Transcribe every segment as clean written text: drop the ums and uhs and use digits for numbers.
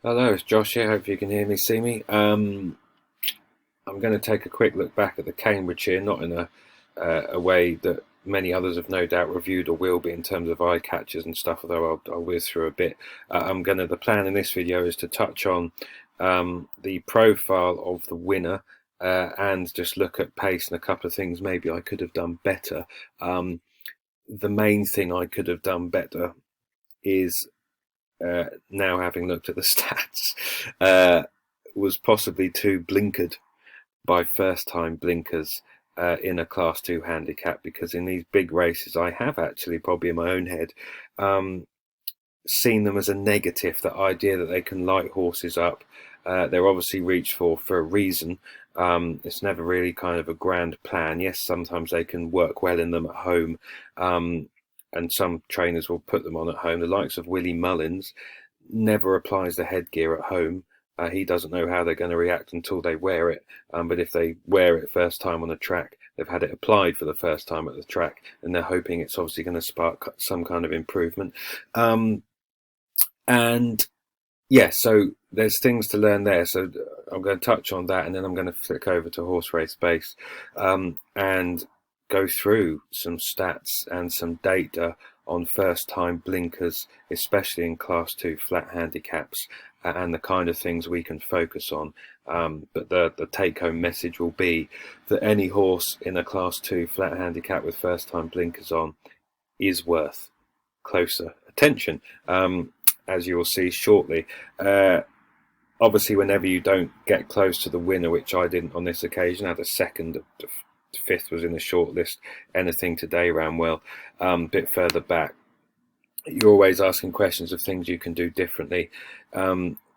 Hello, it's Josh here. Hope you can hear me, see me. I'm going to take a quick look back at the Cambridgeshire, not in a way that many others have no doubt reviewed or will be in terms of eye catchers and stuff, although I'll whiz through a bit. The plan in this video is to touch on the profile of the winner and just look at pace and a couple of things maybe I could have done better. The main thing I could have done better is now having looked at the stats, was possibly too blinkered by first-time blinkers in a Class 2 handicap, because in these big races I have actually, probably in my own head, seen them as a negative, that idea that they can light horses up. They're obviously reached for a reason. It's never really kind of a grand plan. Yes, sometimes they can work well in them at home, and some trainers will put them on at home. The likes of Willie Mullins never applies the headgear at home. He doesn't know how they're going to react until they wear it. But if they wear it first time on the track, they've had it applied for the first time at the track, and they're hoping it's obviously going to spark some kind of improvement. And yeah, so there's things to learn there. So I'm going to touch on that, and then I'm going to flick over to horse race base and go through some stats and some data on first-time blinkers, especially in Class 2 flat handicaps, and the kind of things we can focus on. But the take-home message will be that any horse in a Class 2 flat handicap with first-time blinkers on is worth closer attention, as you will see shortly. Obviously, whenever you don't get close to the winner, which I didn't on this occasion, I had a second, fifth was in the short list. Anything today ran well. Bit further back, you're always asking questions of things you can do differently.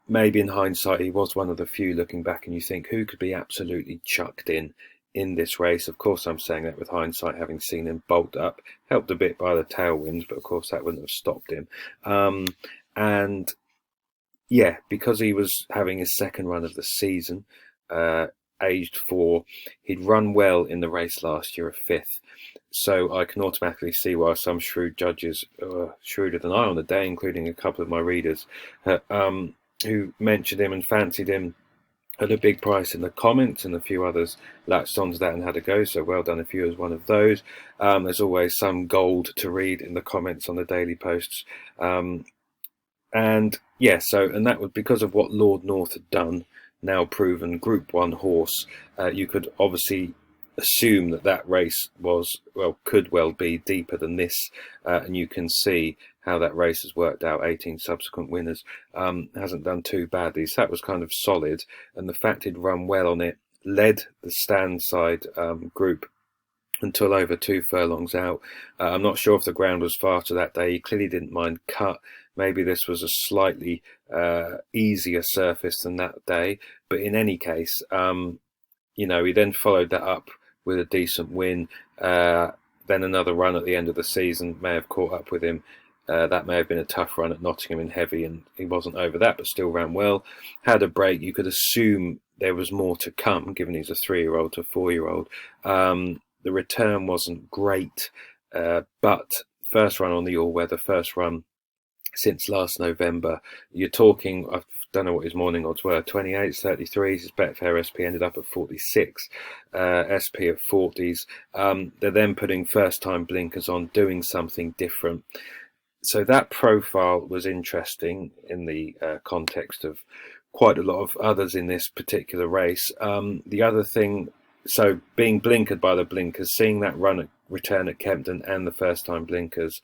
Maybe in hindsight, he was one of the few looking back, and you think, who could be absolutely chucked in this race? Of course, I'm saying that with hindsight, having seen him bolt up, helped a bit by the tailwinds, but of course that wouldn't have stopped him. And yeah, because he was having his second run of the season, aged 4, he'd run well in the race last year, a 5th. So I can automatically see why some shrewd judges, shrewder than I on the day, including a couple of my readers, who mentioned him and fancied him at a big price in the comments, and a few others latched onto that and had a go. So well done if you was one of those. There's always some gold to read in the comments on the daily posts. And yeah, and that was because of what Lord North had done, now proven Group 1 horse. You could obviously assume that race could well be deeper than this, and you can see how that race has worked out. 18 subsequent winners, hasn't done too badly, so that was kind of solid. And the fact he'd run well on it, led the stand side group until over 2 furlongs out. I'm not sure if the ground was faster that day. He clearly didn't mind cut. Maybe this was a slightly easier surface than that day, but in any case, he then followed that up with a decent win. Then another run at the end of the season may have caught up with him. That may have been a tough run at Nottingham in heavy, and he wasn't over that, but still ran well. Had a break. You could assume there was more to come, given he's a 3-year-old to 4-year-old. The return wasn't great, but first run on the all-weather, first run since last November. You're talking, I don't know what his morning odds were, 28s, 33s. His Betfair SP ended up at 46, SP at 40s. They're then putting first-time blinkers on, doing something different. So that profile was interesting in the context of quite a lot of others in this particular race. The other thing, so being blinkered by the blinkers, seeing that return at Kempton and the first-time blinkers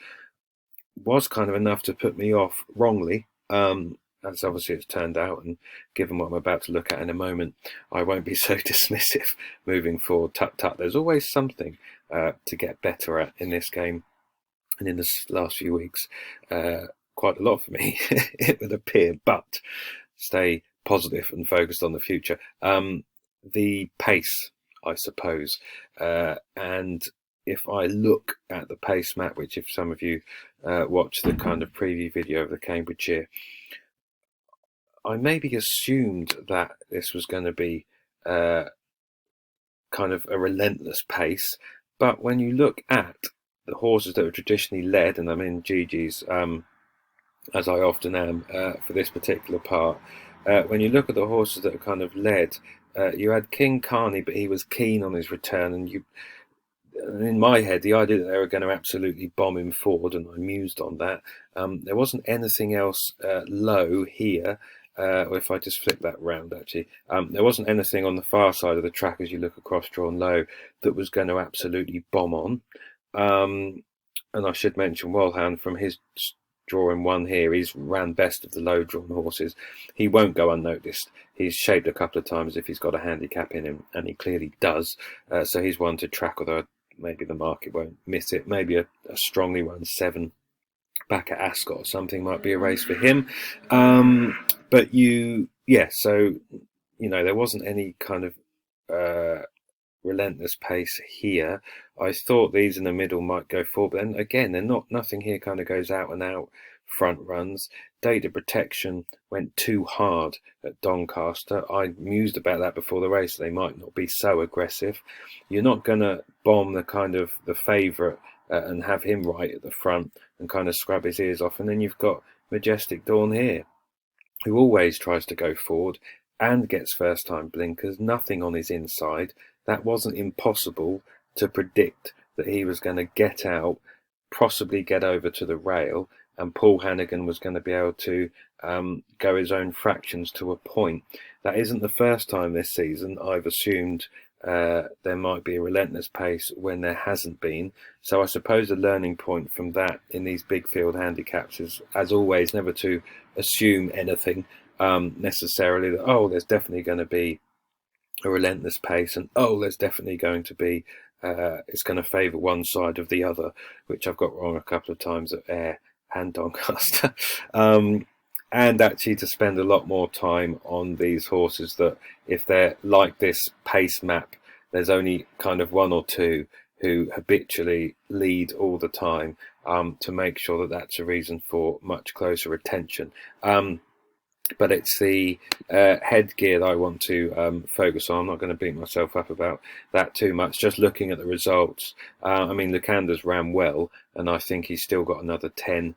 was kind of enough to put me off wrongly, as obviously it's turned out, and given what I'm about to look at in a moment, I won't be so dismissive moving forward. Tut. There's always something to get better at in this game, and in the last few weeks, quite a lot for me, it would appear, but stay positive and focused on the future. The pace, I suppose, and if I look at the pace map, which if some of you watch the kind of preview video of the Cambridgeshire, I maybe assumed that this was going to be kind of a relentless pace, but when you look at the horses that were traditionally led, and I'm in Gigi's as I often am for this particular part. When you look at the horses that are kind of led, you had King Carney, but he was keen on his return, and in my head, the idea that they were going to absolutely bomb him forward, and I mused on that. There wasn't anything else low here. Or if I just flip that round, actually, there wasn't anything on the far side of the track as you look across drawn low that was going to absolutely bomb on. And I should mention Wellhound, from his drawing one here, he's ran best of the low drawn horses. He won't go unnoticed. He's shaped a couple of times if he's got a handicap in him, and he clearly does. So he's one to track, although maybe the market won't miss it. Maybe a strongly run 7 back at Ascot or something might be a race for him. But so there wasn't any kind of relentless pace here. I thought these in the middle might go forward, but then again, nothing here kind of goes out and out front runs. Data Protection went too hard at Doncaster. I mused about that before the race. They might not be so aggressive. You're not going to bomb the favourite and have him right at the front and kind of scrub his ears off. And then you've got Majestic Dawn here, who always tries to go forward and gets first time blinkers, nothing on his inside. That wasn't impossible to predict, that he was going to get out, possibly get over to the rail, and Paul Hannigan was going to be able to go his own fractions to a point. That isn't the first time this season I've assumed there might be a relentless pace when there hasn't been. So I suppose the learning point from that in these big field handicaps is, as always, never to assume anything necessarily, that there's definitely going to be a relentless pace, and there's definitely going to be it's going to favour one side of the other, which I've got wrong a couple of times at Ayr and Doncaster. And actually to spend a lot more time on these horses that, if they're like this pace map, there's only kind of one or two who habitually lead all the time, to make sure that that's a reason for much closer attention. But it's the headgear that I want to focus on. I'm not going to beat myself up about that too much. Just looking at the results, Lucander's ran well, and I think he's still got another 10.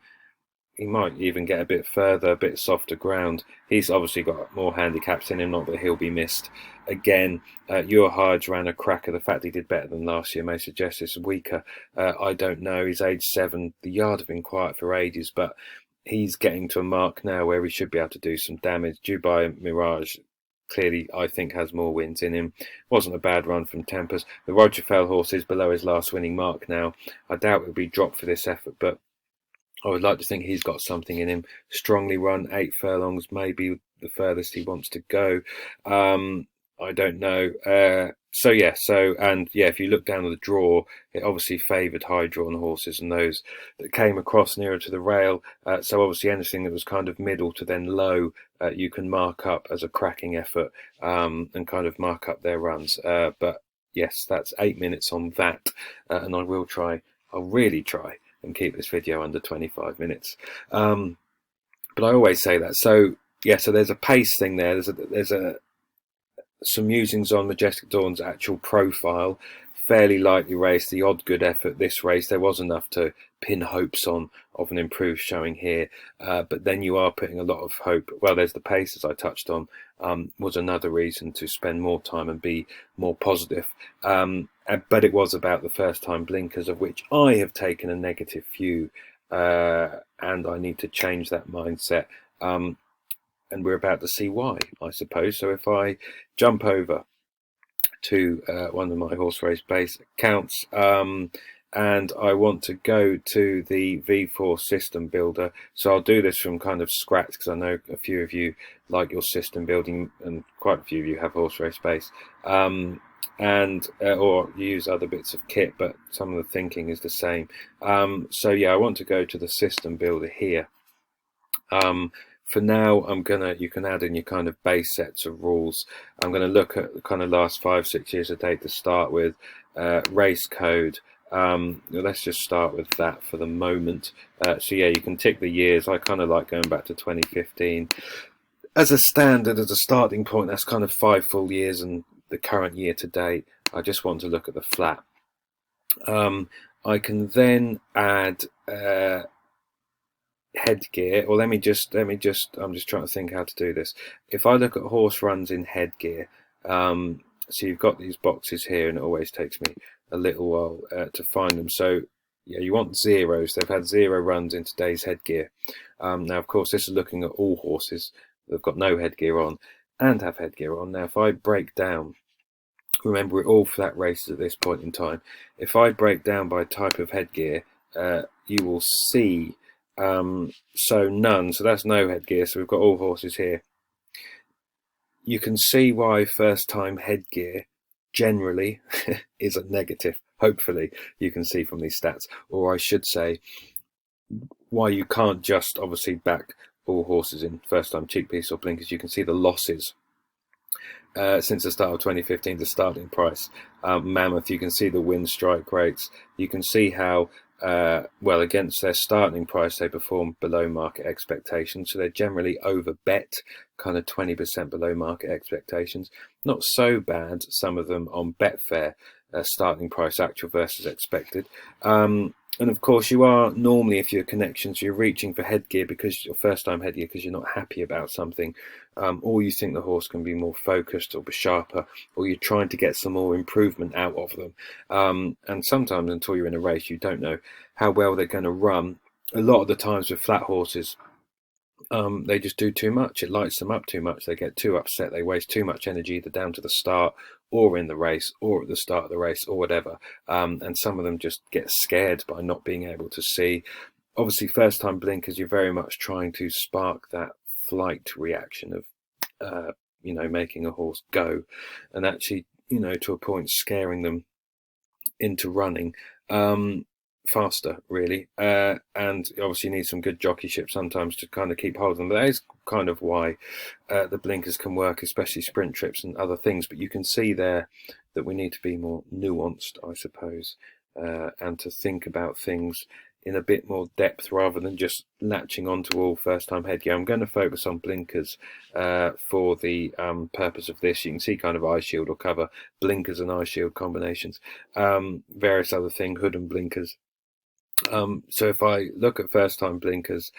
He might even get a bit further, a bit softer ground. He's obviously got more handicaps in him, not that he'll be missed. Again, Your Hodge ran a cracker. The fact he did better than last year may suggest it's weaker. I don't know. He's age 7. The yard have been quiet for ages, but he's getting to a mark now where he should be able to do some damage. Dubai Mirage clearly, I think, has more wins in him. Wasn't a bad run from Tempers. The Roger Fell horse is below his last winning mark now. I doubt he'll be dropped for this effort, but I would like to think he's got something in him. Strongly run, 8 furlongs, maybe the furthest he wants to go. I don't know. If you look down at the draw, it obviously favoured high drawn horses and those that came across nearer to the rail. So obviously anything that was kind of middle to then low, you can mark up as a cracking effort, and kind of mark up their runs. But yes, that's 8 minutes on that, and I'll really try and keep this video under 25 minutes. But I always say that. So there's a pace thing there. There's some musings on Majestic Dawn's actual profile. Fairly lightly raced, the odd good effort this race. There was enough to pin hopes on of an improved showing here, but then you are putting a lot of hope. Well, there's the pace, as I touched on, was another reason to spend more time and be more positive. But it was about the first time blinkers, of which I have taken a negative view, and I need to change that mindset. And we're about to see why, I suppose. So if I jump over to one of my horse race base accounts, and I want to go to the V4 system builder. So I'll do this from kind of scratch, because I know a few of you like your system building, and quite a few of you have horse race base, or you use other bits of kit, but some of the thinking is the same. I want to go to the system builder here. For now, you can add in your kind of base sets of rules. I'm going to look at the kind of last 5-6 years of data to start with. Race code. Let's just start with that for the moment. You can tick the years. I kind of like going back to 2015 as a standard, as a starting point. That's kind of 5 full years and the current year to date. I just want to look at the flat. I can then add Headgear, or I'm just trying to think how to do this. If I look at horse runs in Headgear, so you've got these boxes here, and it always takes me a little while to find them. So yeah, you want zeros. They've had 0 runs in today's Headgear. Now, of course, this is looking at all horses that've got no headgear on and have headgear on. Now, if I break down, remember we're all flat races at this point in time. If I break down by type of headgear, you will see, so none, so that's no headgear, so we've got all horses here. You can see why first time headgear generally is a negative. Hopefully you can see from these stats, or I should say why you can't just obviously back all horses in first time cheek piece or blinkers. You can see the losses since the start of 2015, the starting price. Mammoth, you can see the win strike rates. You can see how well against their starting price they perform below market expectations, so they're generally over bet, kind of 20% below market expectations. Not so bad, some of them on Betfair, starting price actual versus expected. And of course you are normally, if you're connections, you're reaching for headgear because your first time headgear because you're not happy about something, or you think the horse can be more focused or be sharper, or you're trying to get some more improvement out of them. And sometimes until you're in a race, you don't know how well they're going to run. A lot of the times with flat horses, they just do too much. It lights them up too much. They get too upset. They waste too much energy either down to the start or in the race or at the start of the race or whatever. And some of them just get scared by not being able to see. Obviously, first time blinkers, you're very much trying to spark that flight reaction of, making a horse go, and actually, to a point, scaring them into running. Faster, really, and obviously you need some good jockeyship sometimes to kind of keep hold of them. But that is kind of why the blinkers can work, especially sprint trips and other things. But you can see there that we need to be more nuanced, I suppose, and to think about things in a bit more depth rather than just latching onto all first-time headgear. I'm going to focus on blinkers for the purpose of this. You can see kind of eye shield or cover, blinkers and eye shield combinations, various other things, hood and blinkers. So if I look at first time blinkers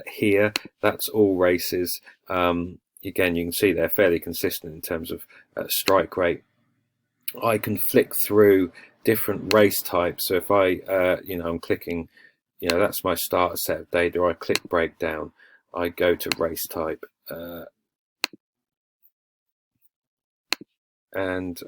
here, that's all races. Again, you can see they're fairly consistent in terms of strike rate. I can flick through different race types. So if I, I'm clicking, that's my starter set of data. I click breakdown, I go to race type, and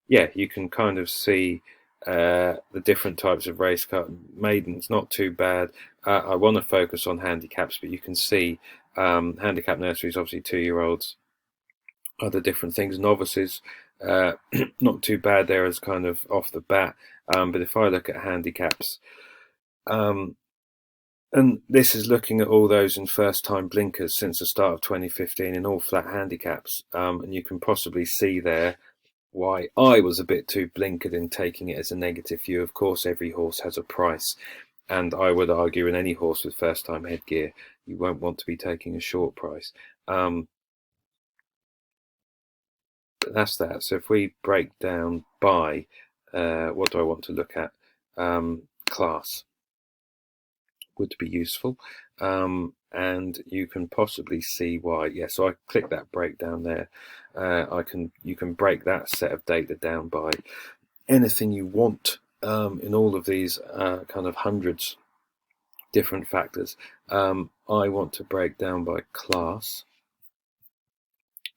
yeah, you can kind of see the different types of race cut. Maidens, not too bad. I want to focus on handicaps, but you can see handicap nurseries, obviously 2-year-olds, other different things. Novices, not too bad there as kind of off the bat. But if I look at handicaps, and this is looking at all those in first time blinkers since the start of 2015 in all flat handicaps, and you can possibly see there why I was a bit too blinkered in taking it as a negative view. Of course, every horse has a price, and I would argue in any horse with first time headgear, you won't want to be taking a short price. But that's that. So if we break down by, what do I want to look at? Class would be useful. And you can possibly see why. Yeah, so I click that breakdown there. You can break that set of data down by anything you want in all of these kind of hundreds different factors. I want to break down by class.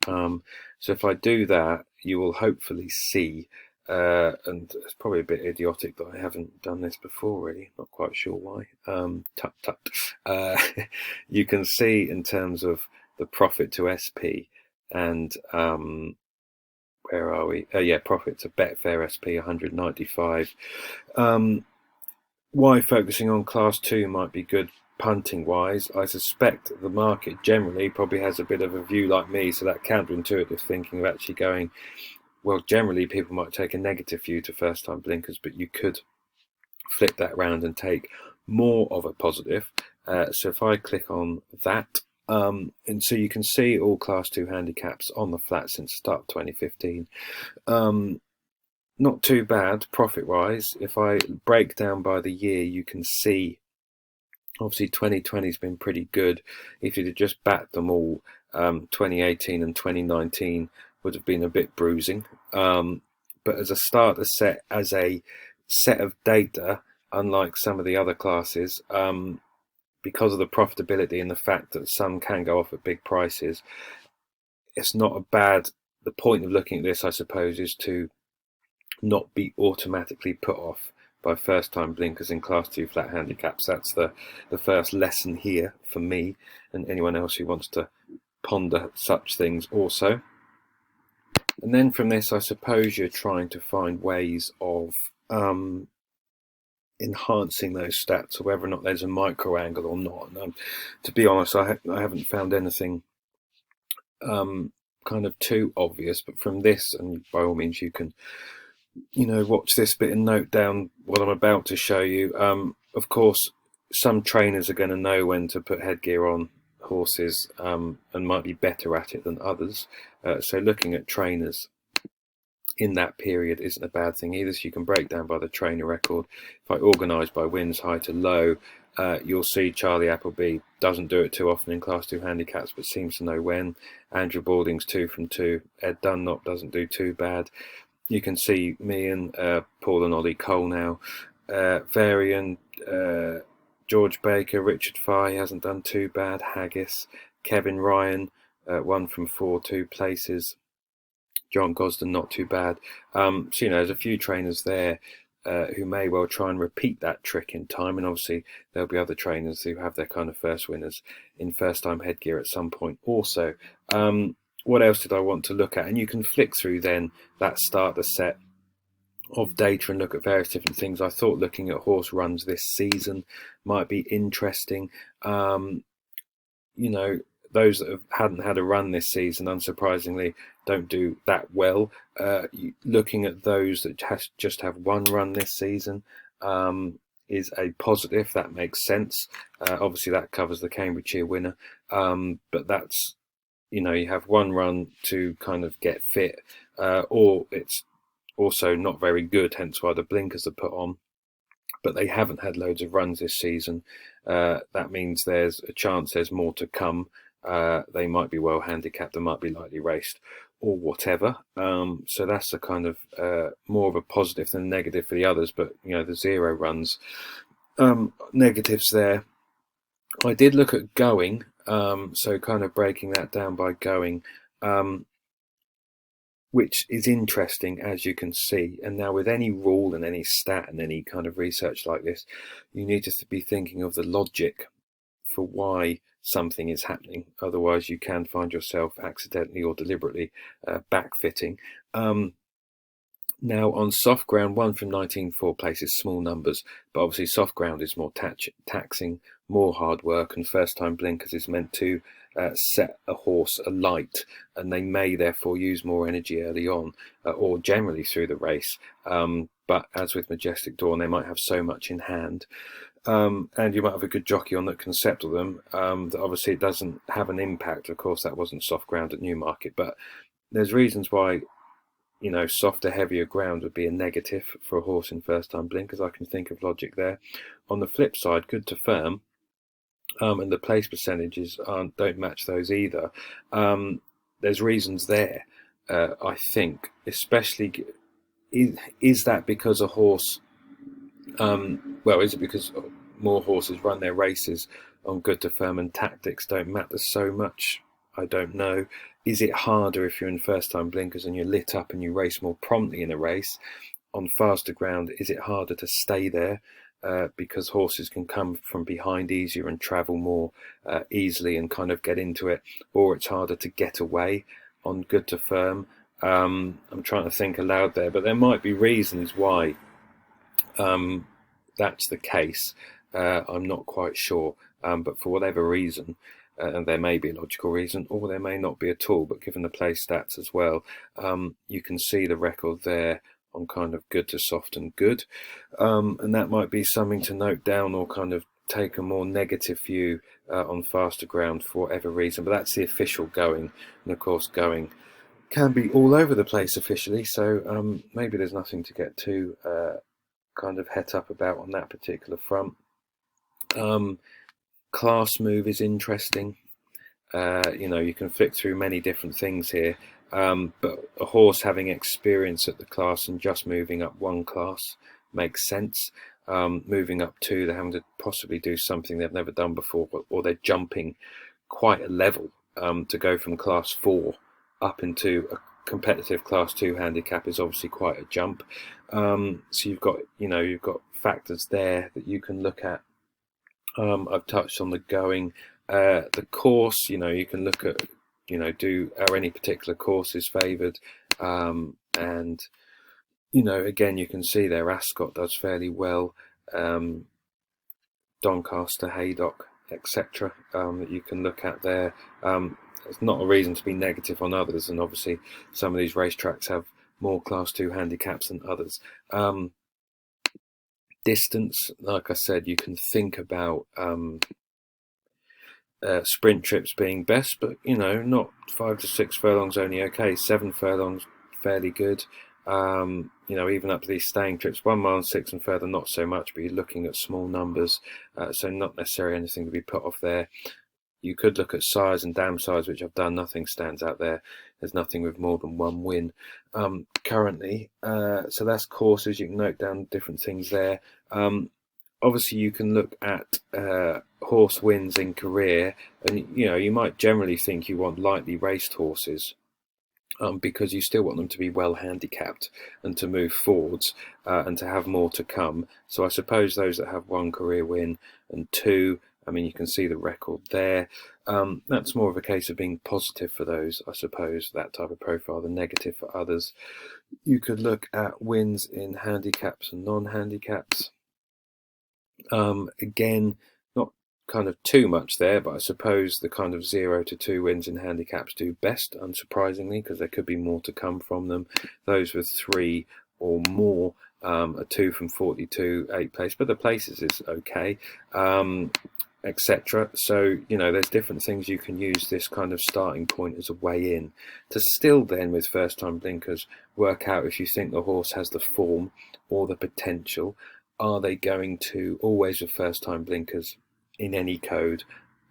So if I do that, you will hopefully see, and it's probably a bit idiotic that I haven't done this before, really, not quite sure why. You can see in terms of the profit to SP and where are we? Yeah, profit to Betfair SP 195. Why focusing on class 2 might be good punting wise. I suspect the market generally probably has a bit of a view like me, so that counterintuitive thinking of actually going, well, generally people might take a negative view to first time blinkers, but you could flip that round and take more of a positive. So if I click on that, and so you can see all class 2 handicaps on the flat since the start of 2015. Not too bad profit wise. If I break down by the year, you can see Obviously 2020 has been pretty good. If you'd have just backed them all, 2018 and 2019 would have been a bit bruising. But as a starter set, as a set of data, unlike some of the other classes, because of the profitability and the fact that some can go off at big prices, it's not a bad. The point of looking at this, I suppose, is to not be automatically put off by first time blinkers in class 2 flat handicaps. That's the first lesson here for me and anyone else who wants to ponder such things also. And then from this, I suppose you're trying to find ways of enhancing those stats, or whether or not there's a micro angle or not. And, to be honest, I haven't found anything kind of too obvious, but from this, and by all means you can watch this bit and note down what I'm about to show you. Of course, some trainers are going to know when to put headgear on horses and might be better at it than others. So looking at trainers in that period isn't a bad thing either. So you can break down by the trainer record. If I organise by wins, high to low, you'll see Charlie Appleby doesn't do it too often in class 2 handicaps, but seems to know when. Andrew Balding's 2 from 2. Ed Dunlop doesn't do too bad. You can see me and Paul and Ollie Cole now. Varian, George Baker, Richard Fye hasn't done too bad. Haggis, Kevin Ryan, 1 from 4, 2 places. John Gosden, not too bad. So, there's a few trainers there who may well try and repeat that trick in time. And obviously, there'll be other trainers who have their kind of first winners in first-time headgear at some point also. What else did I want to look at? And you can flick through then that starter set of data and look at various different things. I thought looking at horse runs this season might be interesting. Those that hadn't had a run this season, unsurprisingly, don't do that well. Looking at those that just have one run this season is a positive. That makes sense. Obviously, that covers the Cambridgeshire winner, but that's you have one run to kind of get fit, or it's also not very good, hence why the blinkers are put on. But they haven't had loads of runs this season. That means there's a chance there's more to come. They might be well handicapped, they might be lightly raced, or whatever. So that's a kind of more of a positive than negative for the others. But the 0 runs, negatives there. I did look at going. So kind of breaking that down by going, which is interesting, as you can see. And now with any rule and any stat and any kind of research like this, you need to be thinking of the logic for why something is happening. Otherwise, you can find yourself accidentally or deliberately backfitting. Now on soft ground, 1 from 19, 4 places, small numbers, but obviously soft ground is more taxing, more hard work, and first time blinkers is meant to set a horse alight, and they may therefore use more energy early on or generally through the race. But as with Majestic Dawn, they might have so much in hand. And you might have a good jockey on that can settle them. That obviously it doesn't have an impact. Of course, that wasn't soft ground at Newmarket, but there's reasons why softer, heavier ground would be a negative for a horse in first-time blinkers. I can think of logic there. On the flip side, good to firm, and the place percentages don't match those either. There's reasons there, I think, especially, is that because a horse, is it because more horses run their races on good to firm and tactics don't matter so much? I don't know. Is it harder if you're in first-time blinkers and you're lit up and you race more promptly in a race? On faster ground, is it harder to stay there because horses can come from behind easier and travel more easily and kind of get into it? Or it's harder to get away on good to firm? I'm trying to think aloud there, but there might be reasons why that's the case. I'm not quite sure, but for whatever reason, and there may be a logical reason, or there may not be at all, but given the place stats as well, you can see the record there on kind of good to soft and good, and that might be something to note down or kind of take a more negative view on faster ground for whatever reason. But that's the official going, and of course going can be all over the place officially, so maybe there's nothing to get too kind of het up about on that particular front. Class move is interesting. You know, you can flick through many different things here, but a horse having experience at the class and just moving up one class makes sense. Moving up two, they're having to possibly do something they've never done before, or they're jumping quite a level to go from class 4 up into a competitive class 2 handicap is obviously quite a jump. So you've got, you know, you've got factors there that you can look at. I've touched on the going, the course. You know, you can look at, you know, are any particular courses favoured, and you know, again, you can see there Ascot does fairly well, Doncaster, Haydock, etc. That you can look at there. It's not a reason to be negative on others, and obviously some of these racetracks have more Class 2 handicaps than others. Distance, like I said, you can think about sprint trips being best, but you know, not 5 to 6 furlongs only okay. 7 furlongs fairly good. You know, even up to these staying trips, 1 mile and 6 and further, not so much, but you're looking at small numbers, so not necessarily anything to be put off there. You could look at size and dam size, which I've done. Nothing stands out there. There's nothing with more than 1 win currently. So that's courses. You can note down different things there. Obviously, you can look at horse wins in career, and you know, you might generally think you want lightly raced horses, because you still want them to be well handicapped and to move forwards, and to have more to come. So I suppose those that have 1 career win and 2, I mean, you can see the record there. That's more of a case of being positive for those, I suppose, that type of profile, than negative for others. You could look at wins in handicaps and non-handicaps. Again, not kind of too much there, but I suppose the kind of 0 to 2 wins in handicaps do best, unsurprisingly, because there could be more to come from them. Those with 3 or more, a 2 from 42, 8 place, but the places is okay, etc. So, you know, there's different things you can use this kind of starting point as a way in to still then, with first time blinkers, work out if you think the horse has the form or the potential. Are they going to, always with first time blinkers in any code,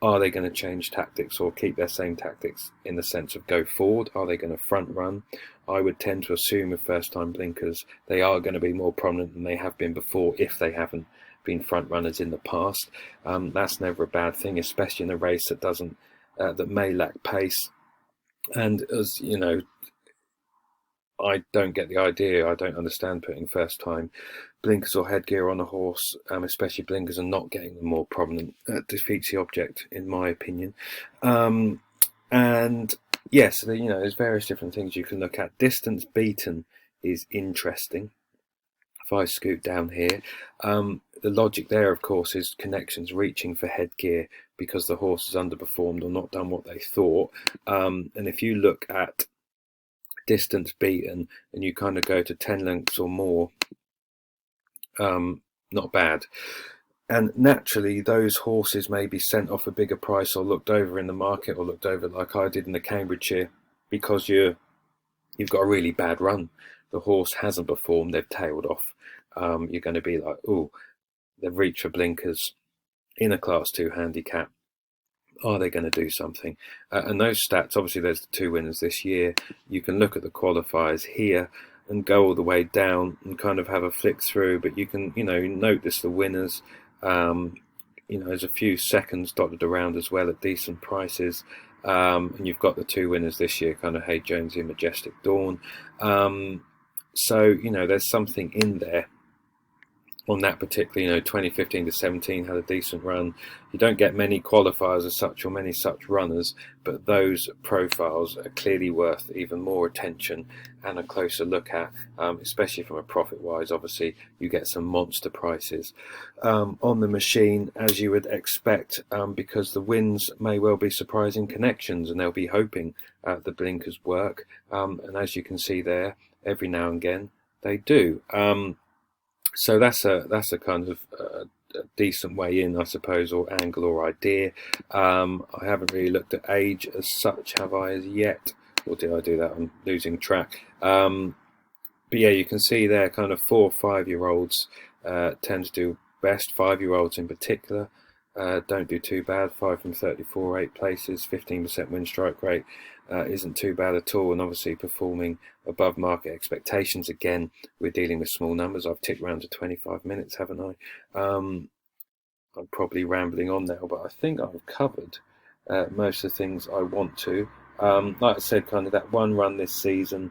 are they going to change tactics or keep their same tactics in the sense of go forward? Are they going to front run? I would tend to assume with first time blinkers they are going to be more prominent than they have been before, if they haven't been front runners in the past. That's never a bad thing, especially in a race that doesn't that may lack pace. And as you know, I don't get the idea. I don't understand putting first time blinkers or headgear on a horse, especially blinkers, and not getting them more prominent. That defeats the object, in my opinion. And yes, you know, there's various different things you can look at. Distance beaten is interesting. If I scoot down here, the logic there, of course, is connections reaching for headgear because the horse has underperformed or not done what they thought. And if you look at distance beaten and you kind of go to 10 lengths or more, not bad. And naturally, those horses may be sent off a bigger price or looked over in the market, or looked over like I did in the Cambridgeshire, because you've got a really bad run. The horse hasn't performed, they've tailed off. You're going to be like, oh, they've reached for blinkers in a Class 2 handicap. Are they going to do something? And those stats, obviously there's the 2 winners this year. You can look at the qualifiers here and go all the way down and kind of have a flick through, but you can, you know, notice the winners. You know, there's a few seconds dotted around as well at decent prices. And you've got the 2 winners this year, kind of Hay Jonesy and Majestic Dawn. So, you know, there's something in there on that particular, you know, 2015 to 17 had a decent run. You don't get many qualifiers as such or many such runners, but those profiles are clearly worth even more attention and a closer look at, especially from a profit wise. Obviously you get some monster prices on the machine, as you would expect, because the wins may well be surprising connections and they'll be hoping the blinkers work, and as you can see there, every now and again they do. So that's a kind of a decent way in, I suppose, or angle or idea. I haven't really looked at age as such, have I, as yet? Or did I do that? I'm losing track. But yeah, you can see there kind of 4 or 5 year olds tend to do best, 5 year olds in particular. don't do too bad. 5 from 34, 8 places, 15% win strike rate. Isn't too bad at all, and obviously performing above market expectations. Again, we're dealing with small numbers. I've ticked round to 25 minutes, haven't I? I'm probably rambling on now, but I think I've covered most of the things I want to. Like I said, kind of that one run this season,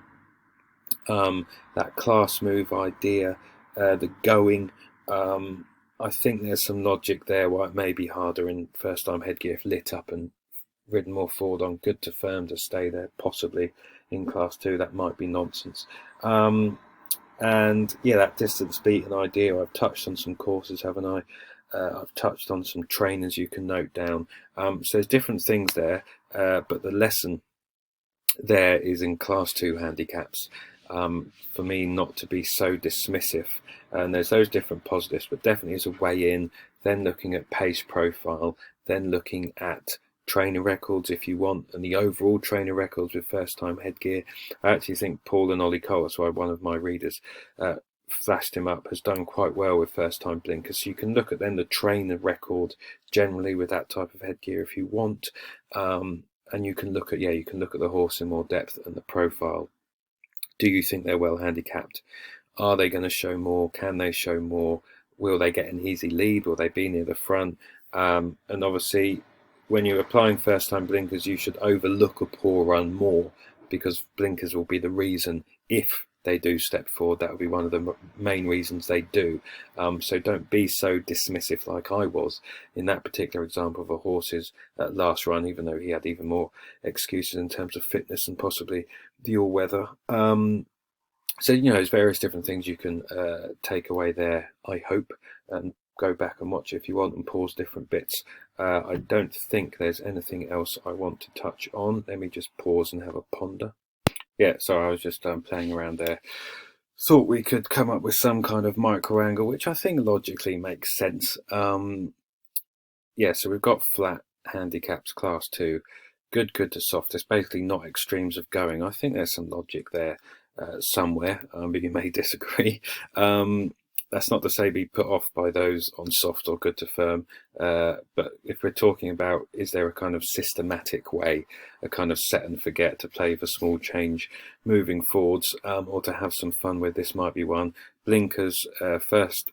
that class move idea, the going. I think there's some logic there why it may be harder in first time headgear if lit up and ridden more forward on good to firm to stay there, possibly in class 2. That might be nonsense. And yeah, that distance beaten idea, I've touched on some courses, haven't I? I've touched on some trainers you can note down. So there's different things there, but the lesson there is in class 2 handicaps. For me, not to be so dismissive, and there's those different positives, but definitely as a way in, then looking at pace profile, then looking at trainer records if you want, and the overall trainer records with first time headgear. I actually think Paul and Ollie Cole, that's why one of my readers flashed him up, has done quite well with first time blinkers. So you can look at then the trainer record generally with that type of headgear if you want, and you can look at the horse in more depth and the profile. Do you think they're well handicapped? Are they going to show more? Can they show more? Will they get an easy lead? Will they be near the front? And obviously, when you're applying first-time blinkers, you should overlook a poor run more, because blinkers will be the reason if they do step forward. That will be one of the main reasons they do. So don't be so dismissive like I was in that particular example of a horse's last run, even though he had even more excuses in terms of fitness and possibly the all-weather. So, you know, there's various different things you can take away there, I hope, and go back and watch it if you want and pause different bits. I don't think there's anything else I want to touch on. Let me just pause and have a ponder. Yeah, so I was just playing around there. Thought we could come up with some kind of micro angle, which I think logically makes sense. Yeah, so we've got flat handicaps, class 2, good to soft. It's basically not extremes of going. I think there's some logic there somewhere, but you may disagree. That's not to say be put off by those on soft or good to firm, but if we're talking about, is there a kind of systematic way, a kind of set and forget to play for small change moving forwards, or to have some fun with, this might be one. Blinkers, first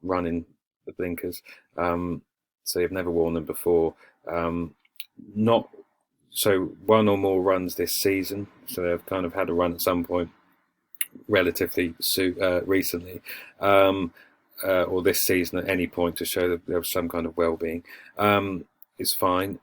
run in the blinkers, so you've never worn them before. Not so one or more runs this season, so they've kind of had a run at some point relatively recently, or this season at any point, to show that there was some kind of well-being, is fine.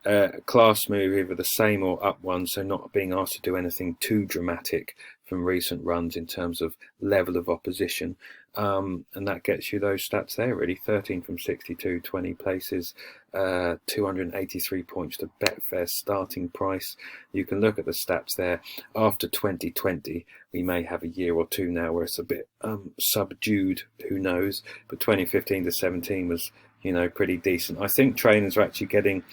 Class move, either the same or up one, so not being asked to do anything too dramatic from recent runs in terms of level of opposition, and that gets you those stats there really. 13 from 62, 20 places, 283 points to Betfair starting price. You can look at the stats there. After 2020, we may have a year or two now where it's a bit subdued, who knows, but 2015 to 17 was, you know, pretty decent. I think trainers are actually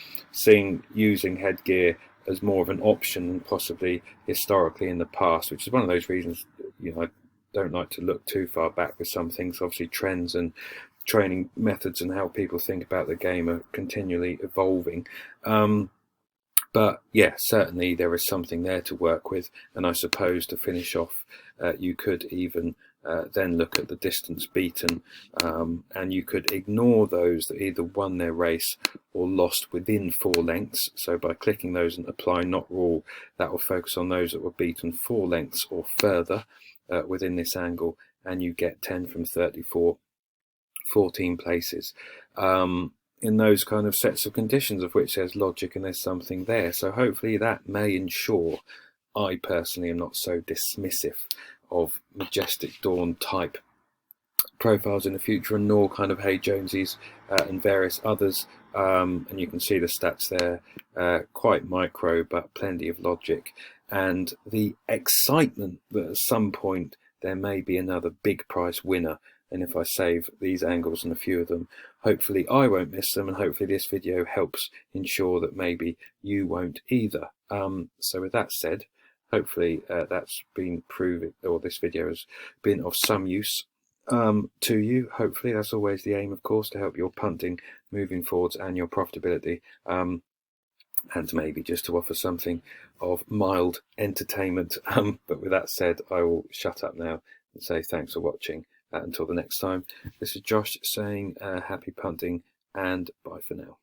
using headgear as more of an option than possibly historically in the past, which is one of those reasons, you know, I don't like to look too far back with some things. Obviously trends and training methods and how people think about the game are continually evolving, but yeah, certainly there is something there to work with. And I suppose to finish off, you could even then look at the distance beaten, and you could ignore those that either won their race or lost within 4 lengths. So by clicking those and apply not rule, that will focus on those that were beaten 4 lengths or further within this angle, and you get 10 from 34, 14 places in those kind of sets of conditions, of which there's logic and there's something there. So hopefully that may ensure I personally am not so dismissive of Majestic Dawn type profiles in the future, and nor kind of Hey Joneses and various others. And you can see the stats there, quite micro but plenty of logic, and the excitement that at some point there may be another big price winner. And if I save these angles and a few of them, hopefully I won't miss them, and hopefully this video helps ensure that maybe you won't either. So with that said, hopefully that's been proven, or this video has been of some use. to you. Hopefully, that's always the aim, of course, to help your punting moving forwards and your profitability, and maybe just to offer something of mild entertainment. But with that said, I will shut up now and say thanks for watching. Until the next time, this is Josh saying happy punting and bye for now.